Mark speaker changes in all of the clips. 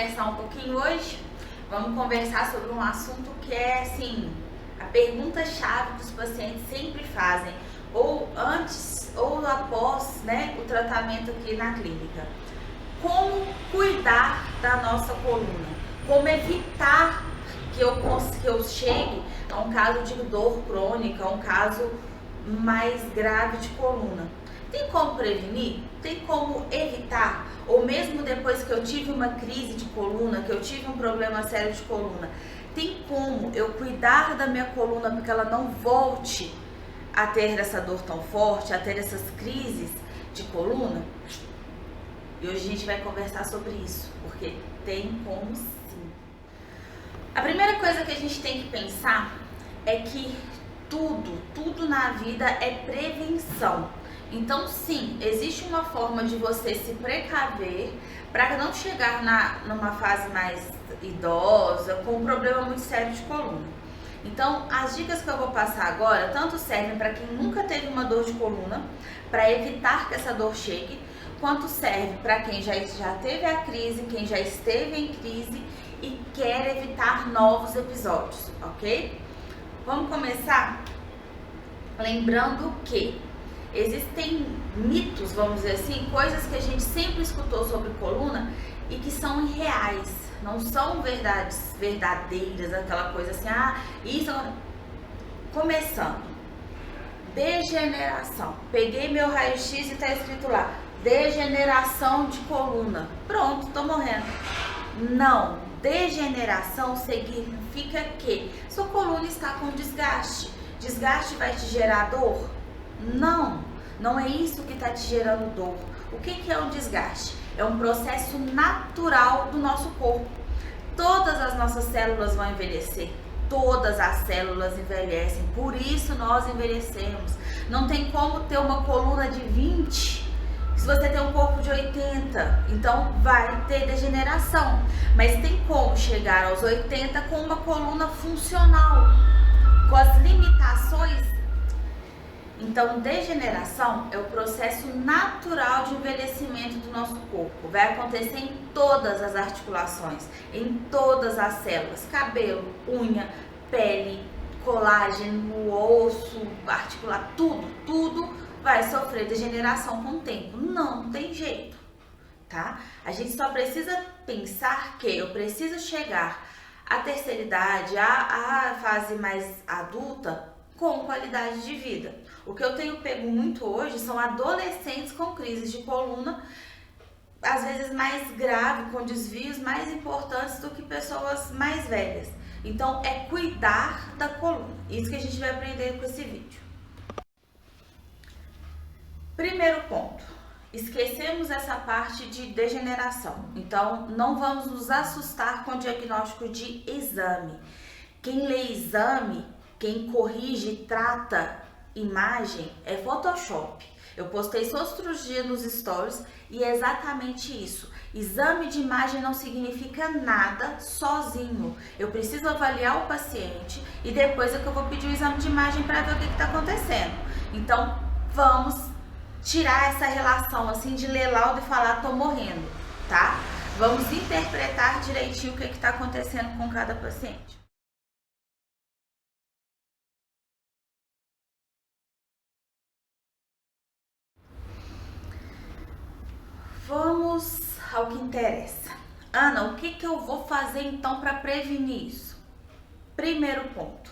Speaker 1: conversar um pouquinho hoje. Vamos conversar sobre um assunto que é assim, a pergunta-chave que os pacientes sempre fazem, ou antes ou após, né, o tratamento aqui na clínica. Como cuidar da nossa coluna? Como evitar que eu chegue a um caso de dor crônica, a um caso mais grave de coluna? Tem como prevenir? Tem como evitar? Ou mesmo depois que eu tive uma crise de coluna, que eu tive um problema sério de coluna, tem como eu cuidar da minha coluna para que ela não volte a ter essa dor tão forte, a ter essas crises de coluna? E hoje a gente vai conversar sobre isso, porque tem como sim. A primeira coisa que a gente tem que pensar é que tudo na vida é prevenção. Então sim, existe uma forma de você se precaver para não chegar numa fase mais idosa com um problema muito sério de coluna. Então as dicas que eu vou passar agora tanto servem para quem nunca teve uma dor de coluna, para evitar que essa dor chegue, quanto serve para quem já teve a crise, quem já esteve em crise e quer evitar novos episódios, ok? Vamos começar lembrando que existem mitos, vamos dizer assim, coisas que a gente sempre escutou sobre coluna e que são irreais, não são verdades verdadeiras, aquela coisa assim, isso. Começando, degeneração. Peguei meu raio-x e tá escrito lá, degeneração de coluna. Pronto, tô morrendo. Não, degeneração significa que sua coluna está com desgaste. Desgaste vai te gerar dor? Não é isso que está te gerando dor. O que é um desgaste? É um processo natural do nosso corpo. Todas as nossas células vão envelhecer. Todas as células envelhecem, por isso nós envelhecemos. Não tem como ter uma coluna de 20 se você tem um corpo de 80, então vai ter degeneração. Mas tem como chegar aos 80 com uma coluna funcional, com as limitações. Então, degeneração é o processo natural de envelhecimento do nosso corpo. Vai acontecer em todas as articulações, em todas as células, cabelo, unha, pele, colágeno, osso, articular, tudo vai sofrer degeneração com o tempo. Não tem jeito, tá? A gente só precisa pensar que eu preciso chegar à terceira idade, à fase mais adulta, com qualidade de vida. O que eu tenho pego muito hoje são adolescentes com crises de coluna, às vezes mais grave, com desvios mais importantes do que pessoas mais velhas. Então é cuidar da coluna. Isso que a gente vai aprender com esse vídeo. Primeiro ponto, esquecemos essa parte de degeneração. Então não vamos nos assustar com o diagnóstico de exame. Quem lê exame, quem corrige, trata imagem é Photoshop. Eu postei isso outros dias nos stories e é exatamente isso. Exame de imagem não significa nada sozinho. Eu preciso avaliar o paciente e depois é que eu vou pedir o exame de imagem para ver o que está acontecendo. Então vamos tirar essa relação assim de ler laudo e falar tô morrendo, tá? Vamos interpretar direitinho o que está acontecendo com cada paciente. Vamos ao que interessa. Ana, o que eu vou fazer então para prevenir isso? Primeiro ponto,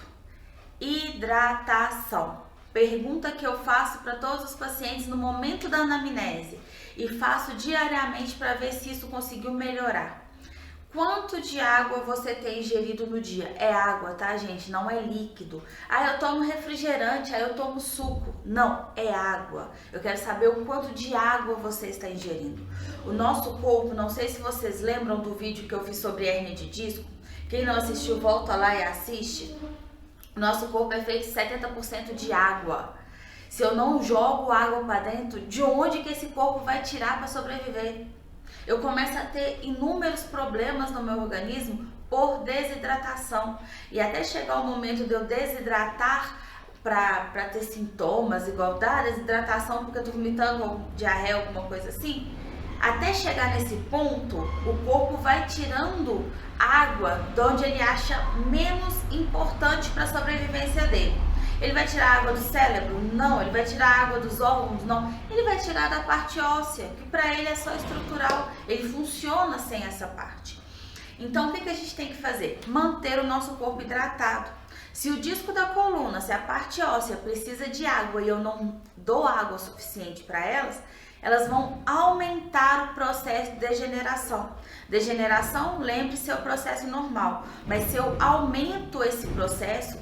Speaker 1: hidratação. Pergunta que eu faço para todos os pacientes no momento da anamnese e faço diariamente para ver se isso conseguiu melhorar. Quanto de água você tem ingerido no dia? É água, tá, gente? Não é líquido. Eu tomo refrigerante, eu tomo suco. Não, é água. Eu quero saber o quanto de água você está ingerindo. O nosso corpo, não sei se vocês lembram do vídeo que eu fiz sobre hérnia de disco. Quem não assistiu, volta lá e assiste. O nosso corpo é feito de 70% de água. Se eu não jogo água para dentro, de onde que esse corpo vai tirar para sobreviver? Eu começo a ter inúmeros problemas no meu organismo por desidratação. E até chegar o momento de eu desidratar para ter sintomas igual da desidratação, porque eu tô vomitando ou diarreia, alguma coisa assim, Até chegar nesse ponto, o corpo vai tirando água de onde ele acha menos importante para a sobrevivência dele. Ele vai tirar água do cérebro? Não. Ele vai tirar água dos órgãos? Não. Ele vai tirar da parte óssea, que para ele é só estrutural. Ele funciona sem essa parte. Então, o que a gente tem que fazer? Manter o nosso corpo hidratado. Se o disco da coluna, se a parte óssea precisa de água e eu não dou água suficiente para elas vão aumentar o processo de degeneração. Degeneração, lembre-se, é o processo normal. Mas se eu aumento esse processo,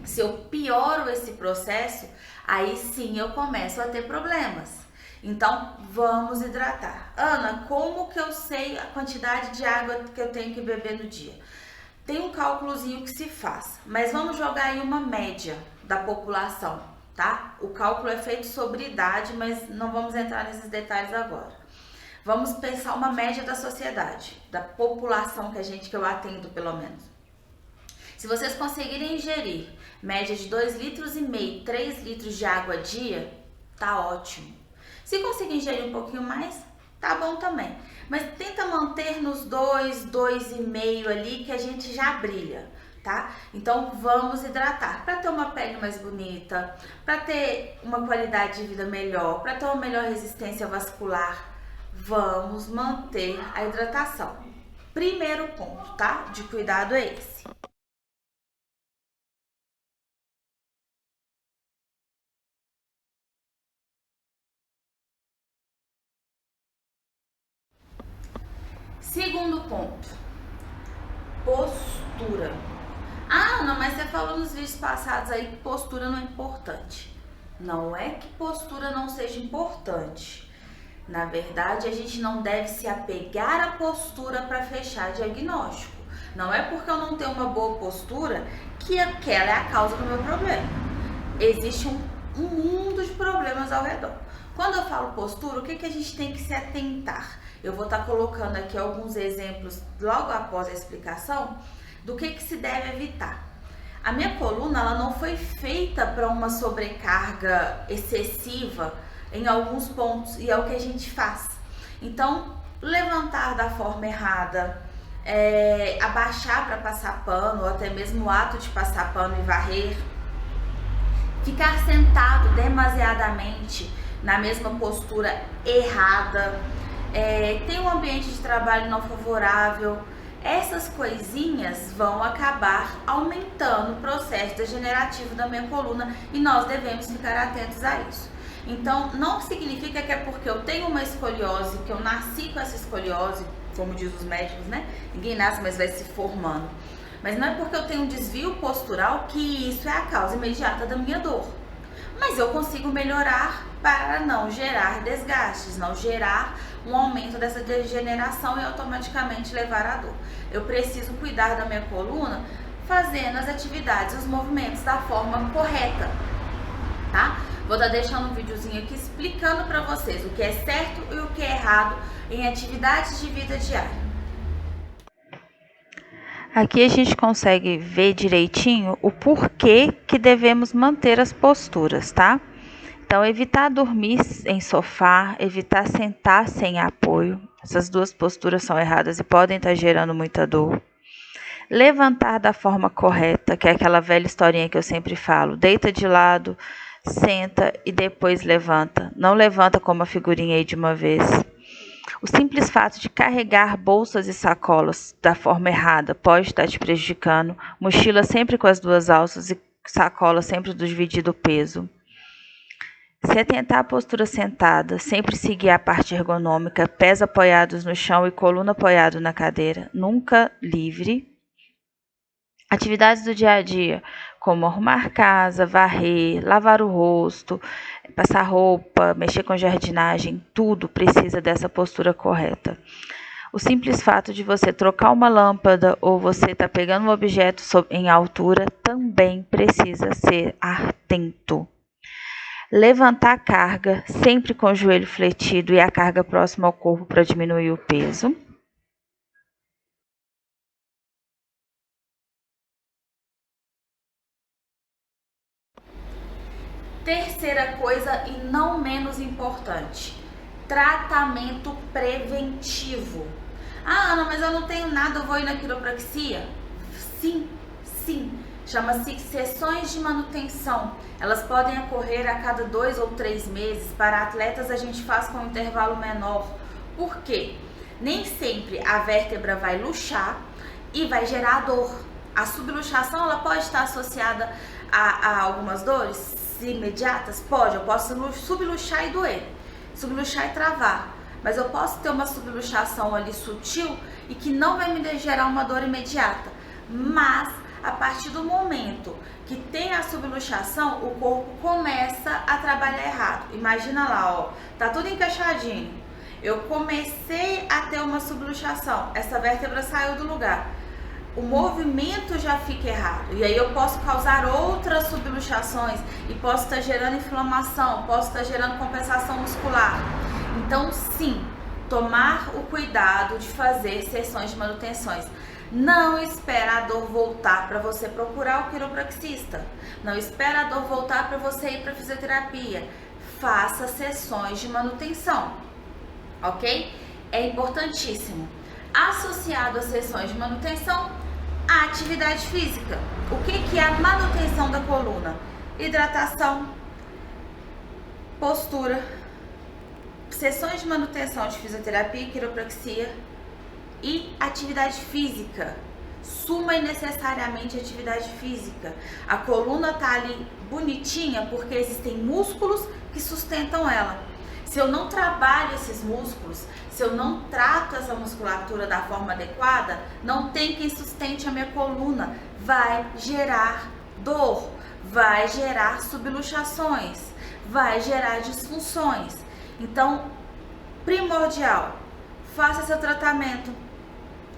Speaker 1: se eu pioro esse processo, aí sim eu começo a ter problemas. Então, vamos hidratar. Ana, como que eu sei a quantidade de água que eu tenho que beber no dia? Tem um cálculozinho que se faz, mas vamos jogar aí uma média da população, tá? O cálculo é feito sobre idade, mas não vamos entrar nesses detalhes agora. Vamos pensar uma média da sociedade, da população que eu atendo pelo menos. Se vocês conseguirem ingerir média de 2,5 litros, 3 litros de água a dia, tá ótimo. Se conseguir ingerir um pouquinho mais, tá bom também. Mas tenta manter nos 2, 2,5 ali que a gente já brilha, tá? Então vamos hidratar para ter uma pele mais bonita, para ter uma qualidade de vida melhor, para ter uma melhor resistência vascular. Vamos manter a hidratação. Primeiro ponto, tá? De cuidado é esse. Segundo ponto, postura. Ah, não, mas você falou nos vídeos passados aí que postura não é importante. Não é que postura não seja importante. Na verdade, a gente não deve se apegar à postura para fechar diagnóstico. Não é porque eu não tenho uma boa postura que aquela é a causa do meu problema. Existe um mundo de problemas ao redor. Quando eu falo postura, o que a gente tem que se atentar? Eu vou estar colocando aqui alguns exemplos logo após a explicação do que se deve evitar. A minha coluna ela não foi feita para uma sobrecarga excessiva em alguns pontos e é o que a gente faz. Então, levantar da forma errada, abaixar para passar pano ou até mesmo o ato de passar pano e varrer, ficar sentado demasiadamente na mesma postura errada, tem um ambiente de trabalho não favorável, essas coisinhas vão acabar aumentando o processo degenerativo da minha coluna e nós devemos ficar atentos a isso. Então, não significa que é porque eu tenho uma escoliose, que eu nasci com essa escoliose, como diz os médicos, né? Ninguém nasce, mas vai se formando. Mas não é porque eu tenho um desvio postural que isso é a causa imediata da minha dor. Mas eu consigo melhorar para não gerar desgastes, não gerar um aumento dessa degeneração e automaticamente levar à dor. Eu preciso cuidar da minha coluna fazendo as atividades, os movimentos da forma correta, tá? Vou estar deixando um videozinho aqui explicando para vocês o que é certo e o que é errado em atividades de vida diária.
Speaker 2: Aqui a gente consegue ver direitinho o porquê que devemos manter as posturas, tá? Então, evitar dormir em sofá, evitar sentar sem apoio. Essas duas posturas são erradas e podem estar gerando muita dor. Levantar da forma correta, que é aquela velha historinha que eu sempre falo. Deita de lado, senta e depois levanta. Não levanta como a figurinha aí de uma vez. O simples fato de carregar bolsas e sacolas da forma errada pode estar te prejudicando. Mochila sempre com as duas alças e sacola sempre dividido o peso. Se atentar à postura sentada, sempre seguir a parte ergonômica, pés apoiados no chão e coluna apoiado na cadeira, nunca livre. Atividades do dia a dia, como arrumar casa, varrer, lavar o rosto, passar roupa, mexer com jardinagem, tudo precisa dessa postura correta. O simples fato de você trocar uma lâmpada ou você estar pegando um objeto em altura também precisa ser atento. Levantar a carga, sempre com o joelho fletido e a carga próxima ao corpo para diminuir o peso.
Speaker 1: Terceira coisa e não menos importante, tratamento preventivo. Ah, Ana, mas eu não tenho nada, eu vou ir na quiropraxia? Sim, sim. Chama-se sessões de manutenção. Elas podem ocorrer a cada 2 ou 3 meses. Para atletas a gente faz com um intervalo menor. Por quê? Nem sempre a vértebra vai luxar e vai gerar dor. A subluxação ela pode estar associada a algumas dores imediatas? Pode, eu posso subluxar e doer, subluxar e travar. Mas eu posso ter uma subluxação ali sutil e que não vai me gerar uma dor imediata. Mas a partir do momento que tem a subluxação, o corpo começa a trabalhar errado. Imagina lá, ó, tá tudo encaixadinho. Eu comecei a ter uma subluxação, essa vértebra saiu do lugar. O movimento já fica errado. E aí eu posso causar outras subluxações e posso estar gerando inflamação, posso estar gerando compensação muscular. Então, sim, tomar o cuidado de fazer sessões de manutenções. Não espera a dor voltar para você procurar o quiropraxista. Não espera a dor voltar para você ir para fisioterapia. Faça sessões de manutenção, ok? É importantíssimo. Associado às sessões de manutenção, a atividade física. O que é a manutenção da coluna? Hidratação, postura, sessões de manutenção de fisioterapia e quiropraxia e atividade física. Suma e necessariamente atividade física. A coluna tá ali bonitinha porque existem músculos que sustentam ela. Se eu não trabalho esses músculos, se eu não trato essa musculatura da forma adequada, não tem quem sustente a minha coluna. Vai gerar dor, vai gerar subluxações, vai gerar disfunções. Então, primordial, faça seu tratamento,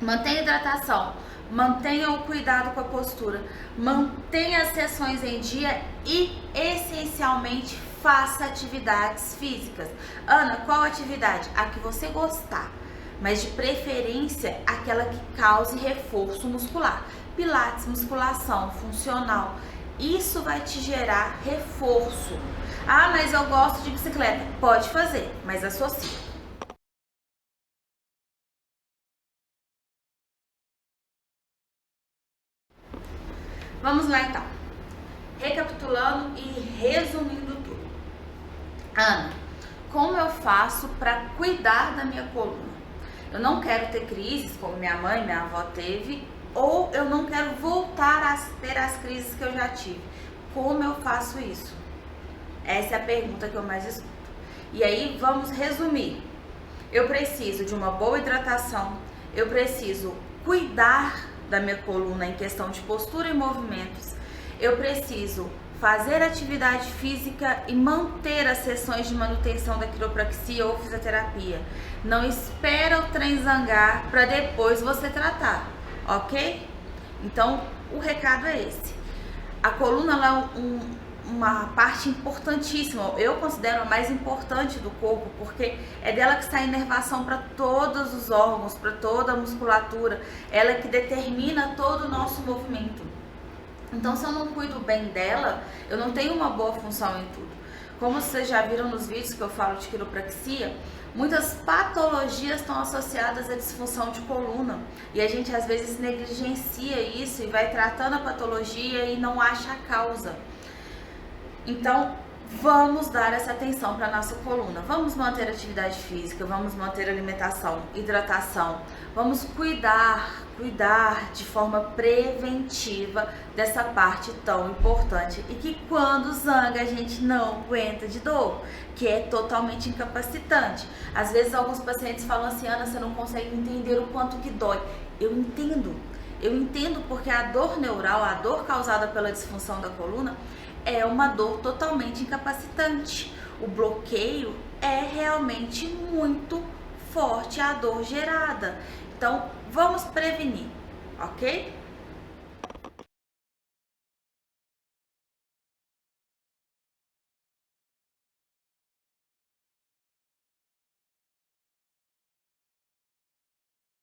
Speaker 1: mantenha a hidratação, mantenha o cuidado com a postura, mantenha as sessões em dia e, essencialmente, faça atividades físicas. Ana, qual atividade? A que você gostar, mas de preferência aquela que cause reforço muscular. Pilates, musculação, funcional. Isso vai te gerar reforço. Ah, mas eu gosto de bicicleta. Pode fazer, mas associe. Vamos lá então. Recapitulando e resumindo tudo. Ana, como eu faço para cuidar da minha coluna? Eu não quero ter crises como minha mãe e minha avó teve, ou eu não quero voltar a ter as crises que eu já tive. Como eu faço isso? Essa é a pergunta que eu mais escuto. E aí vamos resumir. Eu preciso de uma boa hidratação, eu preciso cuidar da minha coluna em questão de postura e movimentos, eu preciso fazer atividade física e manter as sessões de manutenção da quiropraxia ou fisioterapia. Não espera o trem zangar para depois você tratar, ok? Então, o recado é esse. A coluna ela é uma parte importantíssima, eu considero a mais importante do corpo, porque é dela que sai a inervação para todos os órgãos, para toda a musculatura, ela é que determina todo o nosso movimento. Então, se eu não cuido bem dela, eu não tenho uma boa função em tudo. Como vocês já viram nos vídeos que eu falo de quiropraxia, muitas patologias estão associadas à disfunção de coluna. E a gente às vezes negligencia isso e vai tratando a patologia e não acha a causa. Então, vamos dar essa atenção para a nossa coluna. Vamos manter atividade física, vamos manter alimentação, hidratação. Vamos cuidar de forma preventiva dessa parte tão importante e que quando zanga a gente não aguenta de dor, que é totalmente incapacitante. Às vezes alguns pacientes falam assim, Ana, você não consegue entender o quanto que dói. Eu entendo porque a dor neural, a dor causada pela disfunção da coluna, é uma dor totalmente incapacitante. O bloqueio é realmente muito forte a dor gerada. Então, vamos prevenir, ok?